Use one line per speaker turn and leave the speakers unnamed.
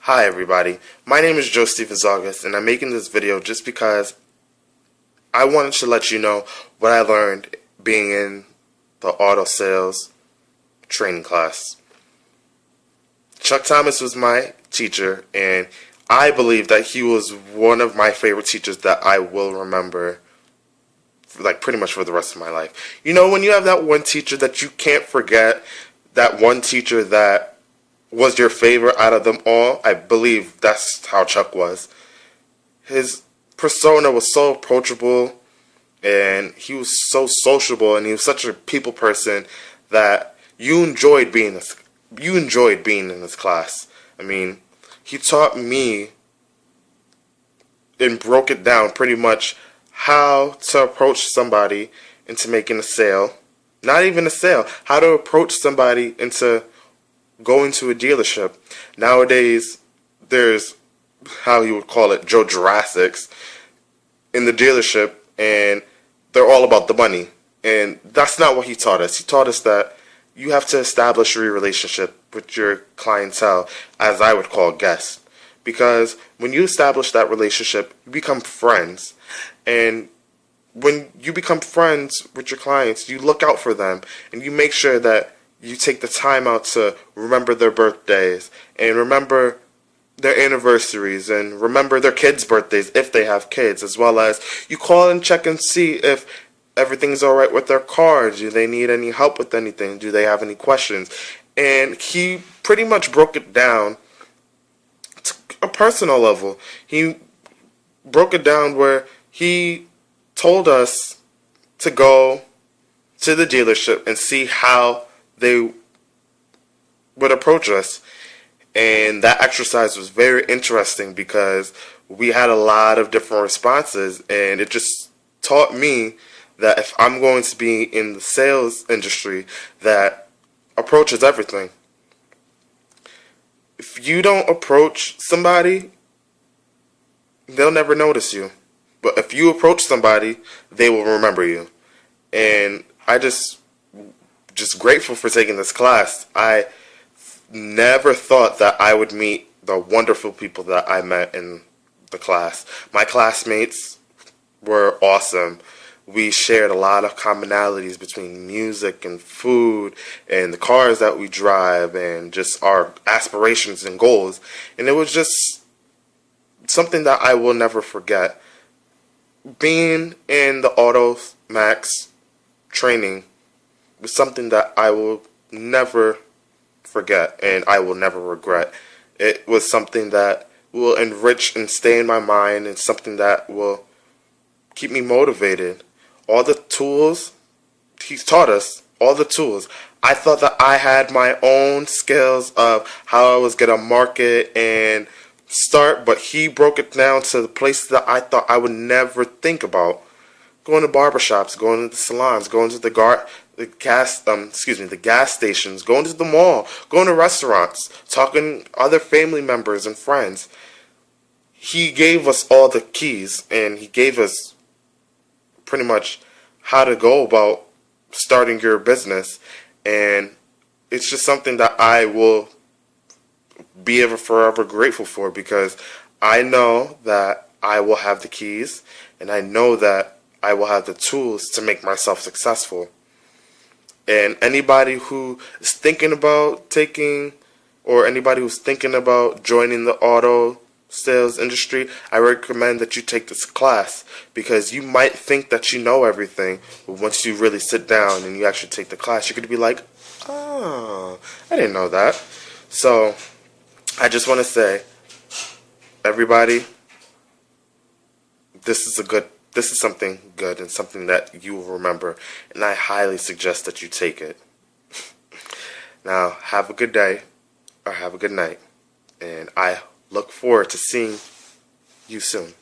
Hi everybody, my name is Joe Stevens August, and I'm making this video just because I wanted to let you know what I learned being in the auto sales training class. Chuck Thomas was my teacher, and I believe that he was one of my favorite teachers that I will remember like pretty much for the rest of my life. You know, when you have that one teacher that you can't forget, that one teacher that was your favorite out of them all, I believe that's how Chuck was. His persona was so approachable, and he was so sociable, and he was such a people person that you enjoyed being in this class. I mean, he taught me and broke it down pretty much how to approach somebody into making a sale. Not even a sale, how to approach somebody into going to a dealership. Nowadays, there's, how you would call it, Joe Jurassics in the dealership, and they're all about the money. And that's not what he taught us. He taught us that you have to establish your relationship with your clientele, as I would call guests. Because when you establish that relationship, you become friends. And when you become friends with your clients, you look out for them, and you make sure that you take the time out to remember their birthdays, and remember their anniversaries, and remember their kids' birthdays if they have kids, as well as you call and check and see if everything's alright with their car. Do they need any help with anything? Do they have any questions? And he pretty much broke it down to a personal level. He broke it down where he told us to go to the dealership and see how they would approach us. And that exercise was very interesting because we had a lot of different responses, and it just taught me that if I'm going to be in the sales industry, that approach is everything. If you don't approach somebody, they'll never notice you. But if you approach somebody, they will remember you. And I just grateful for taking this class. I never thought that I would meet the wonderful people that I met in the class. My classmates were awesome. We shared a lot of commonalities between music and food and the cars that we drive and just our aspirations and goals. And it was just something that I will never forget. Being in the Auto Max training was something that I will never forget and I will never regret. It was something that will enrich and stay in my mind, and something that will keep me motivated. All the tools, he's taught us all the tools. I thought that I had my own skills of how I was going to market and start, but he broke it down to the places that I thought I would never think about. Going to barbershops, going to the salons, going to the gas stations, going to the mall, going to restaurants, talking to other family members and friends. He gave us all the keys, and he gave us pretty much how to go about starting your business. And it's just something that I will be ever forever grateful for, because I know that I will have the keys, and I know that I will have the tools to make myself successful. And anybody who is thinking about anybody who's thinking about joining the auto sales industry, I recommend that you take this class, because you might think that you know everything, but once you really sit down and you actually take the class, you're going to be like, oh, I didn't know that. So I just want to say, everybody, this is something good and something that you will remember, and I highly suggest that you take it. Now, have a good day, or have a good night, and I look forward to seeing you soon.